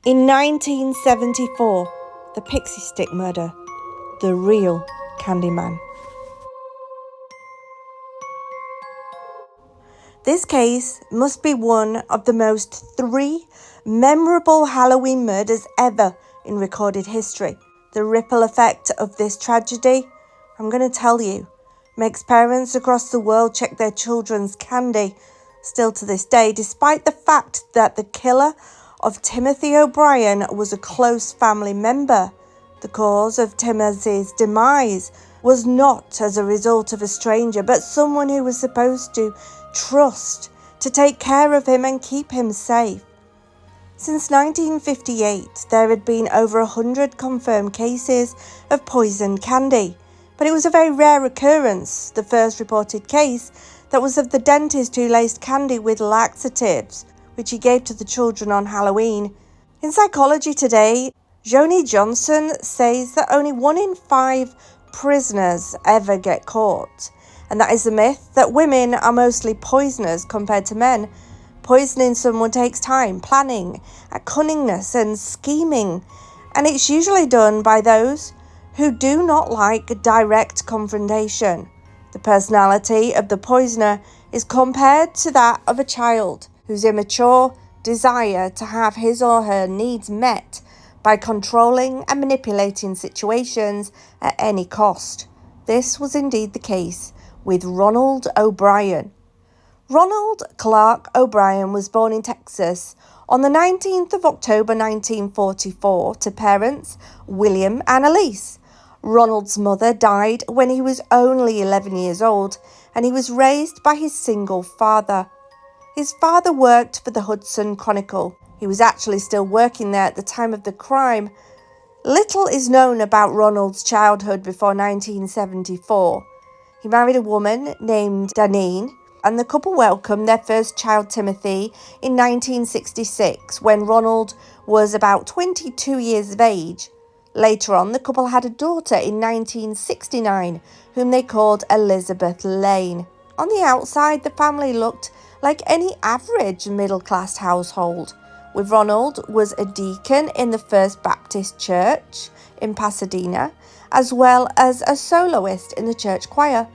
In 1974, the Pixie Stick murder, the real Candyman. This case must be one of the most 3 memorable Halloween murders ever in recorded history. The ripple effect of this tragedy, I'm going to tell you, makes parents across the world check their children's candy still to this day, despite the fact that the killer of Timothy O'Brien was a close family member. The cause of Timothy's demise was not as a result of a stranger, but someone who was supposed to trust to take care of him and keep him safe. Since 1958, there had been over 100 confirmed cases of poisoned candy, but it was a very rare occurrence. The first reported case that was of the dentist who laced candy with laxatives, which he gave to the children on Halloween. In Psychology Today, Joni Johnson says that only 1 in 5 prisoners ever get caught, and that is the myth that women are mostly poisoners compared to men. Poisoning someone takes time, planning, cunningness and scheming, and it's usually done by those who do not like direct confrontation. The personality of the poisoner is compared to that of a child whose immature desire to have his or her needs met by controlling and manipulating situations at any cost. This was indeed the case with Ronald O'Brien. Ronald Clark O'Bryan was born in Texas on the 19th of October 1944 to parents William and Elise. Ronald's mother died when he was only 11 years old, and he was raised by his single father. His father worked for the Hudson Chronicle. He was actually still working there at the time of the crime. Little is known about Ronald's childhood before 1974. He married a woman named Danine, and the couple welcomed their first child, Timothy, in 1966, when Ronald was about 22 years of age. Later on, the couple had a daughter in 1969, whom they called Elizabeth Lane. On the outside, the family looked like any average middle-class household, with Ronald was a deacon in the First Baptist Church in Pasadena, as well as a soloist in the church choir.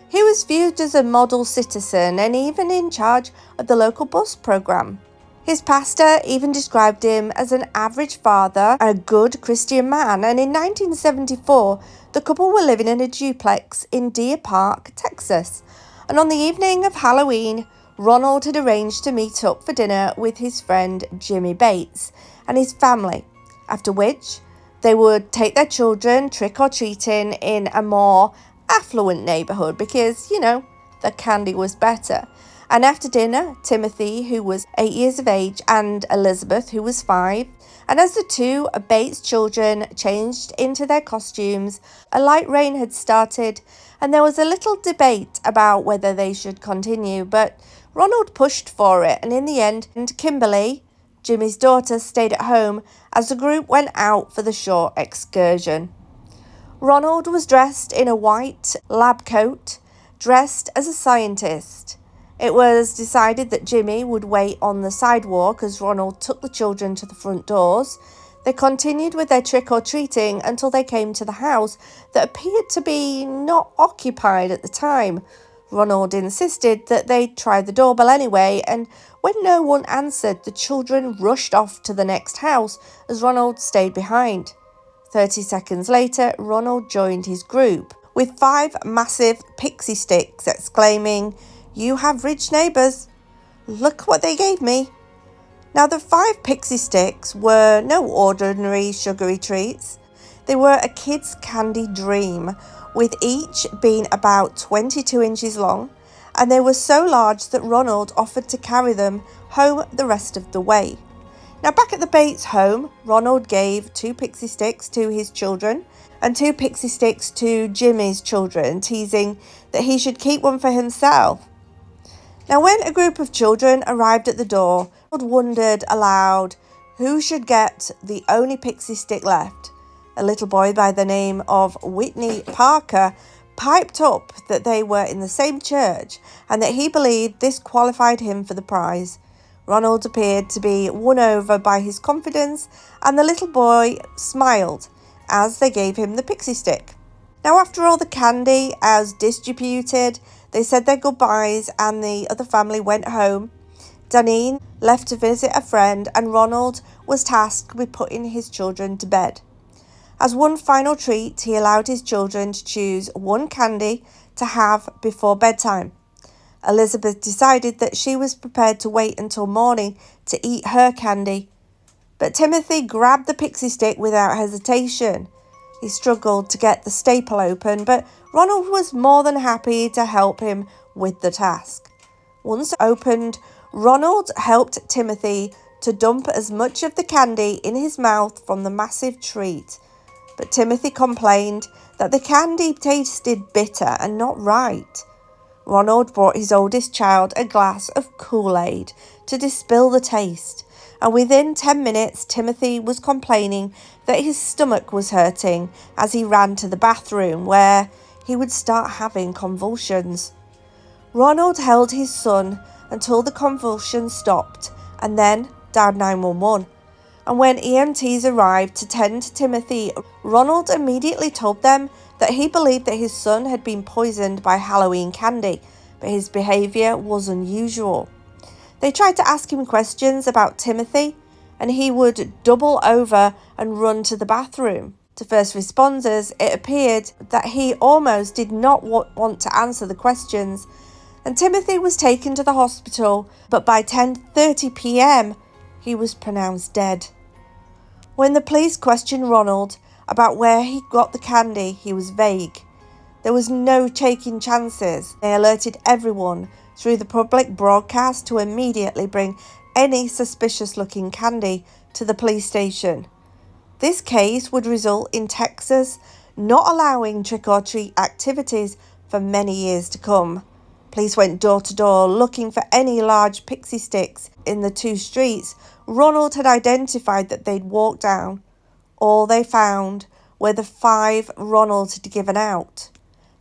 He was viewed as a model citizen and even in charge of the local bus program. His pastor even described him as an average father and a good Christian man, and in 1974, the couple were living in a duplex in Deer Park, Texas, and on the evening of Halloween, Ronald had arranged to meet up for dinner with his friend Jimmy Bates and his family, after which they would take their children trick-or-treating in a more affluent neighborhood because, the candy was better. And after dinner, Timothy, who was 8 years of age, and Elizabeth, who was 5, and as the 2 Bates children changed into their costumes, a light rain had started, and there was a little debate about whether they should continue, but Ronald pushed for it, and in the end, Kimberly, Jimmy's daughter, stayed at home as the group went out for the short excursion. Ronald was dressed in a white lab coat, dressed as a scientist. It was decided that Jimmy would wait on the sidewalk as Ronald took the children to the front doors. They continued with their trick-or-treating until they came to the house that appeared to be not occupied at the time. Ronald insisted that they try the doorbell anyway, and when no one answered, the children rushed off to the next house as Ronald stayed behind. 30 seconds later, Ronald joined his group with 5 massive pixie sticks, exclaiming, "You have rich neighbours. Look what they gave me." Now, the 5 pixie sticks were no ordinary sugary treats. They were a kid's candy dream, with each being about 22 inches long, and they were so large that Ronald offered to carry them home the rest of the way. Now, back at the Bates home, Ronald gave 2 pixie sticks to his children and 2 pixie sticks to Jimmy's children, teasing that he should keep one for himself. Now, when a group of children arrived at the door, Ronald wondered aloud who should get the only pixie stick left. A little boy by the name of Whitney Parker piped up that they were in the same church and that he believed this qualified him for the prize. Ronald appeared to be won over by his confidence, and the little boy smiled as they gave him the pixie stick. Now, after all the candy was distributed, they said their goodbyes and the other family went home. Danine left to visit a friend, and Ronald was tasked with putting his children to bed. As one final treat, he allowed his children to choose one candy to have before bedtime. Elizabeth decided that she was prepared to wait until morning to eat her candy. But Timothy grabbed the pixie stick without hesitation. He struggled to get the staple open, but Ronald was more than happy to help him with the task. Once opened, Ronald helped Timothy to dump as much of the candy in his mouth from the massive treat. But Timothy complained that the candy tasted bitter and not right. Ronald brought his oldest child a glass of Kool-Aid to dispel the taste, and within 10 minutes Timothy was complaining that his stomach was hurting as he ran to the bathroom, where he would start having convulsions. Ronald held his son until the convulsions stopped and then dialed 911. And when EMTs arrived to tend to Timothy, Ronald immediately told them that he believed that his son had been poisoned by Halloween candy, but his behaviour was unusual. They tried to ask him questions about Timothy, and he would double over and run to the bathroom. To first responders, it appeared that he almost did not want to answer the questions, and Timothy was taken to the hospital, but by 10:30 p.m, he was pronounced dead. When the police questioned Ronald about where he got the candy, he was vague. There was no taking chances. They alerted everyone through the public broadcast to immediately bring any suspicious-looking candy to the police station. This case would result in Texas not allowing trick-or-treat activities for many years to come. Police went door to door looking for any large pixie sticks in the 2 streets Ronald had identified that they'd walked down. All they found were the 5 Ronald had given out.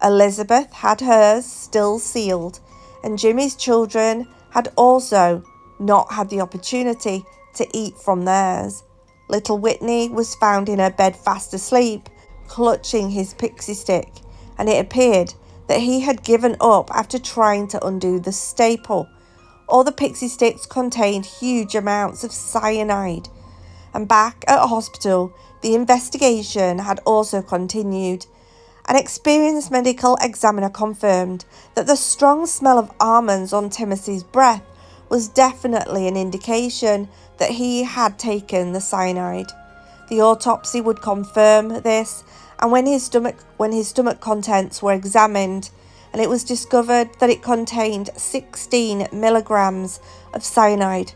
Elizabeth had hers still sealed, and Jimmy's children had also not had the opportunity to eat from theirs. Little Whitney was found in her bed fast asleep, clutching his pixie stick, and it appeared that he had given up after trying to undo the staple. All the pixie sticks contained huge amounts of cyanide. And back at hospital, the investigation had also continued. An experienced medical examiner confirmed that the strong smell of almonds on Timothy's breath was definitely an indication that he had taken the cyanide. The autopsy would confirm this, and when his stomach contents were examined, and it was discovered that it contained 16 milligrams of cyanide.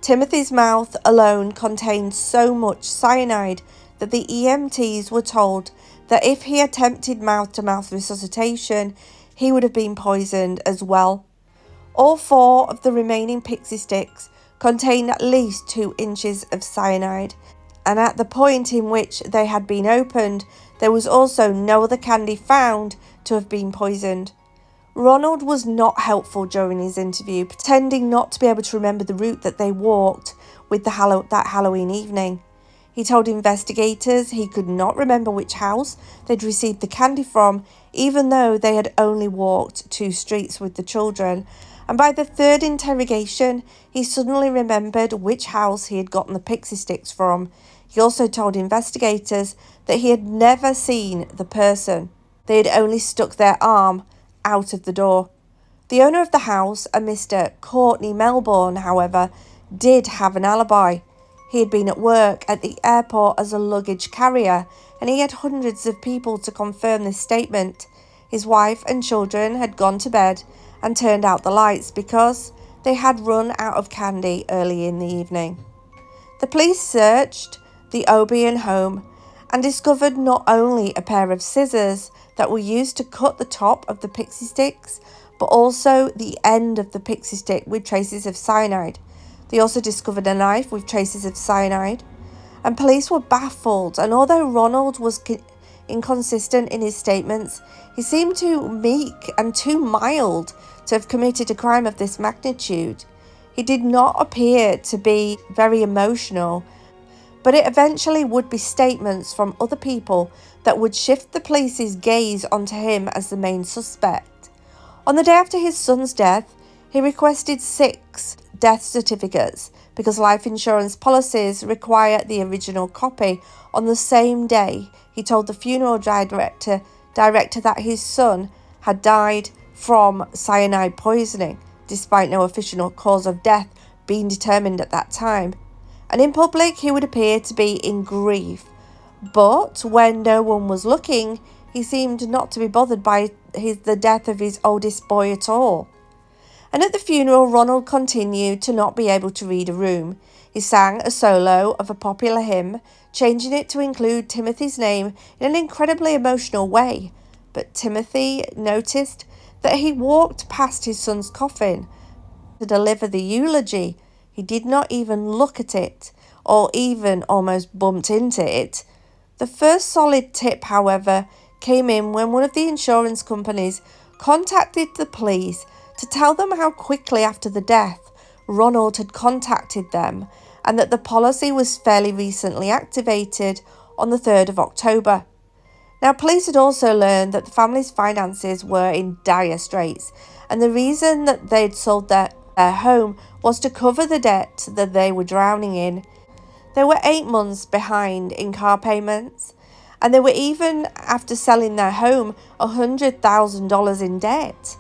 Timothy's mouth alone contained so much cyanide that the EMTs were told that if he attempted mouth-to-mouth resuscitation, he would have been poisoned as well. All 4 of the remaining pixie sticks contained at least 2 inches of cyanide, and at the point in which they had been opened, there was also no other candy found to have been poisoned. Ronald was not helpful during his interview, pretending not to be able to remember the route that they walked with that Halloween evening. He told investigators he could not remember which house they'd received the candy from, even though they had only walked 2 streets with the children. And by the 3rd interrogation, he suddenly remembered which house he had gotten the pixie sticks from. He also told investigators that he had never seen the person. They had only stuck their arm out of the door. The owner of the house, a Mr. Courtney Melbourne, however, did have an alibi. He had been at work at the airport as a luggage carrier, and he had hundreds of people to confirm this statement. His wife and children had gone to bed and turned out the lights because they had run out of candy early in the evening. The police searched the O'Brien home and discovered not only a pair of scissors that were used to cut the top of the pixie sticks, but also the end of the pixie stick with traces of cyanide. They also discovered a knife with traces of cyanide, and police were baffled. And although Ronald was inconsistent in his statements, he seemed too meek and too mild to have committed a crime of this magnitude. He did not appear to be very emotional, but it eventually would be statements from other people that would shift the police's gaze onto him as the main suspect. On the day after his son's death, he requested 6 death certificates because life insurance policies require the original copy. On the same day, he told the funeral director that his son had died from cyanide poisoning, despite no official cause of death being determined at that time. And in public, he would appear to be in grief. But when no one was looking, he seemed not to be bothered by the death of his oldest boy at all. And at the funeral, Ronald continued to not be able to read a room. He sang a solo of a popular hymn, changing it to include Timothy's name in an incredibly emotional way. But Timothy noticed that he walked past his son's coffin to deliver the eulogy. He did not even look at it, or even almost bumped into it. The first solid tip, however, came in when one of the insurance companies contacted the police to tell them how quickly after the death Ronald had contacted them, and that the policy was fairly recently activated on the 3rd of October. Now, police had also learned that the family's finances were in dire straits, and the reason that they'd sold their home was to cover the debt that they were drowning in. They were 8 months behind in car payments, and they were, even after selling their home, $100,000 in debt.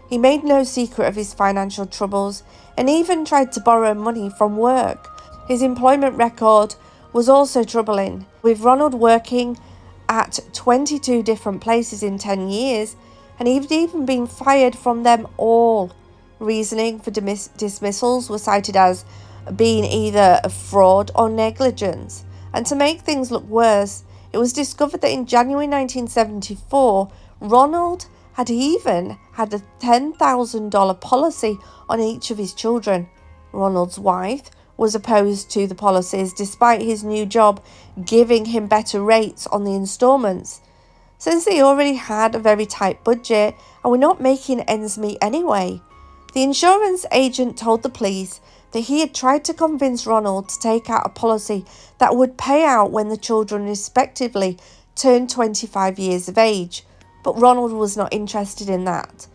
He made no secret of his financial troubles and even tried to borrow money from work. His employment record was also troubling, with Ronald working at 22 different places in 10 years, and he'd even been fired from them all. Reasoning for dismissals were cited as being either a fraud or negligence. And to make things look worse, it was discovered that in January 1974, Ronald had even had a $10,000 policy on each of his children. Ronald's wife was opposed to the policies despite his new job giving him better rates on the installments, since they already had a very tight budget and were not making ends meet anyway. The insurance agent told the police that he had tried to convince Ronald to take out a policy that would pay out when the children respectively turned 25 years of age, but Ronald was not interested in that.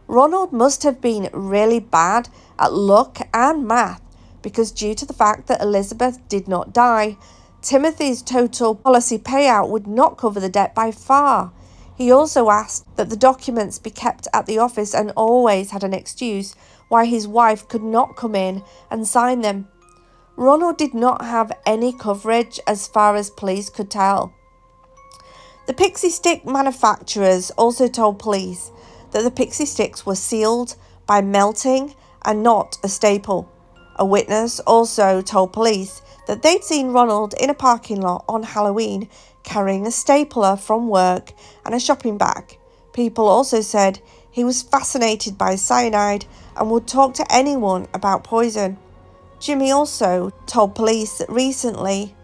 Ronald must have been really bad at luck and math, because due to the fact that Elizabeth did not die, Timothy's total policy payout would not cover the debt by far. He also asked that the documents be kept at the office and always had an excuse why his wife could not come in and sign them. Ronald did not have any coverage as far as police could tell. The pixie stick manufacturers also told police that the pixie sticks were sealed by melting and not a staple. A witness also told police that they'd seen Ronald in a parking lot on Halloween carrying a stapler from work and a shopping bag. People also said he was fascinated by cyanide and would talk to anyone about poison. Jimmy also told police that recently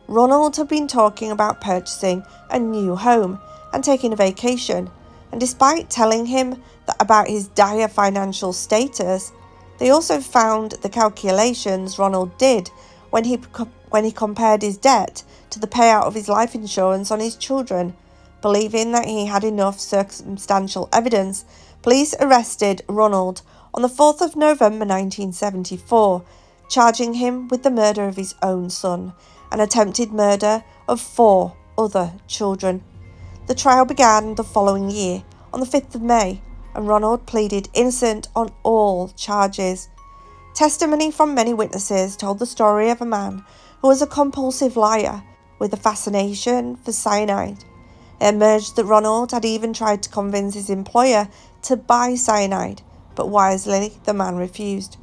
Ronald had been talking about purchasing a new home and taking a vacation, and despite telling him about his dire financial status, they also found the calculations Ronald did when he compared his debt to the payout of his life insurance on his children. Believing that he had enough circumstantial evidence, police arrested Ronald on the 4th of November 1974, charging him with the murder of his own son and attempted murder of 4 other children. The trial began the following year, on the 5th of May, and Ronald pleaded innocent on all charges. Testimony from many witnesses told the story of a man who was a compulsive liar with a fascination for cyanide. It emerged that Ronald had even tried to convince his employer to buy cyanide, but wisely the man refused.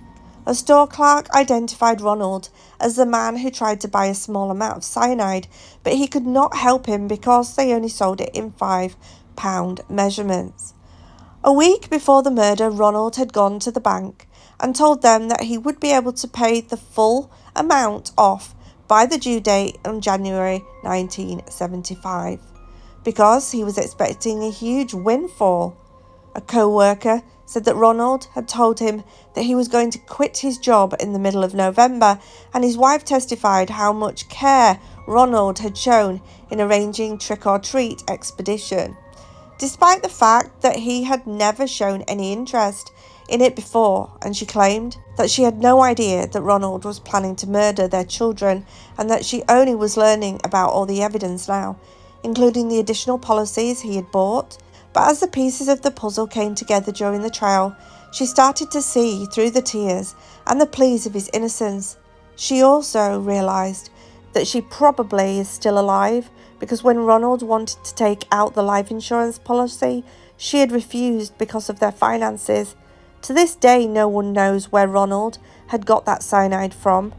A store clerk identified Ronald as the man who tried to buy a small amount of cyanide, but he could not help him because they only sold it in 5-pound measurements. A week before the murder, Ronald had gone to the bank and told them that he would be able to pay the full amount off by the due date on January 1975, because he was expecting a huge windfall. A co-worker said that Ronald had told him that he was going to quit his job in the middle of November, and his wife testified how much care Ronald had shown in arranging trick-or-treat expedition, despite the fact that he had never shown any interest in it before, and she claimed that she had no idea that Ronald was planning to murder their children and that she only was learning about all the evidence now, including the additional policies he had bought. But as the pieces of the puzzle came together during the trial, she started to see through the tears and the pleas of his innocence. She also realised that she probably is still alive, because when Ronald wanted to take out the life insurance policy, she had refused because of their finances. To this day, no one knows where Ronald had got that cyanide from.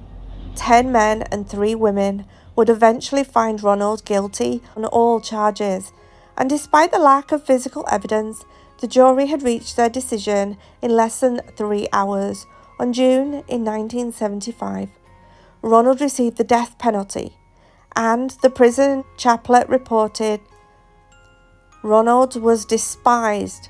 10 men and 3 women would eventually find Ronald guilty on all charges, and despite the lack of physical evidence, the jury had reached their decision in less than 3 hours. On June in 1975, Ronald received the death penalty, and the prison chaplain reported Ronald was despised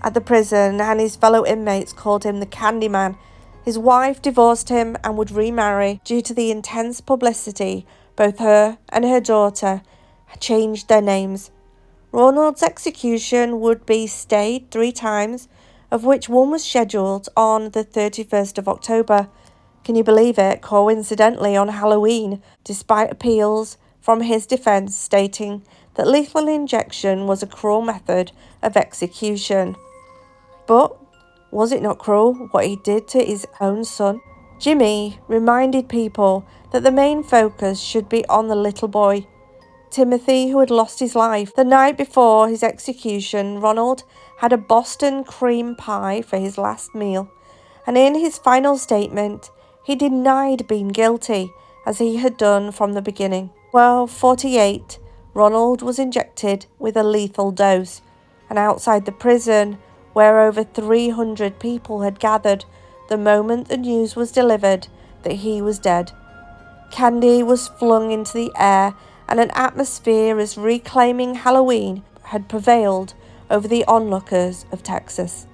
at the prison, and his fellow inmates called him the Candyman. His wife divorced him and would remarry due to the intense publicity. Both her and her daughter changed their names. Ronald's execution would be stayed 3 times, of which one was scheduled on the 31st of October. Can you believe it? Coincidentally on Halloween, despite appeals from his defense stating that lethal injection was a cruel method of execution. But was it not cruel what he did to his own son? Jimmy reminded people that the main focus should be on the little boy, Timothy, who had lost his life. The night before his execution, Ronald had a Boston cream pie for his last meal, and in his final statement, he denied being guilty, as he had done from the beginning. 12:48, Ronald was injected with a lethal dose, and outside the prison, where over 300 people had gathered, the moment the news was delivered that he was dead, candy was flung into the air, and an atmosphere as reclaiming Halloween had prevailed over the onlookers of Texas.